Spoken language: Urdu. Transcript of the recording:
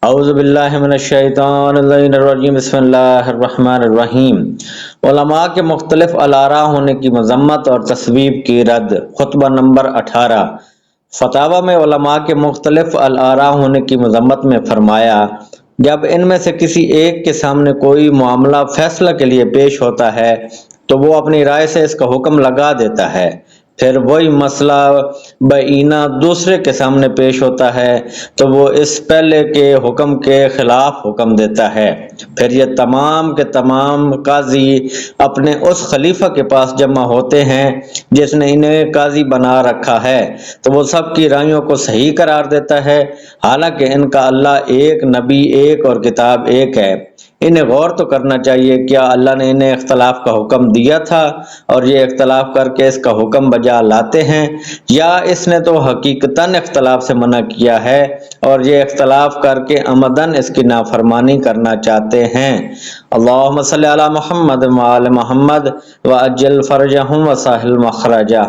اعوذ باللہ من الشیطان الرجیم، بسم اللہ الرحمن الرحیم۔ علماء کے مختلف الآراء ہونے کی مذمت اور تصویب کی رد، خطبہ نمبر 18۔ فتاوی میں علماء کے مختلف الآراء ہونے کی مذمت میں فرمایا، جب ان میں سے کسی ایک کے سامنے کوئی معاملہ فیصلہ کے لیے پیش ہوتا ہے تو وہ اپنی رائے سے اس کا حکم لگا دیتا ہے، پھر وہی مسئلہ بعینہ دوسرے کے سامنے پیش ہوتا ہے تو وہ اس پہلے کے حکم کے خلاف حکم دیتا ہے، پھر یہ تمام کے تمام قاضی اپنے اس خلیفہ کے پاس جمع ہوتے ہیں جس نے انہیں قاضی بنا رکھا ہے، تو وہ سب کی رائیوں کو صحیح قرار دیتا ہے، حالانکہ ان کا اللہ ایک، نبی ایک اور کتاب ایک ہے۔ انہیں غور تو کرنا چاہیے، کیا اللہ نے انہیں اختلاف کا حکم دیا تھا اور یہ اختلاف کر کے اس کا حکم بجا لاتے ہیں، یا اس نے تو حقیقتاً اختلاف سے منع کیا ہے اور یہ اختلاف کر کے عمدن اس کی نافرمانی کرنا چاہتے ہیں۔ اللہم صلی علی محمد وآل محمد وعجل فرجہم وسہل مخرجہ۔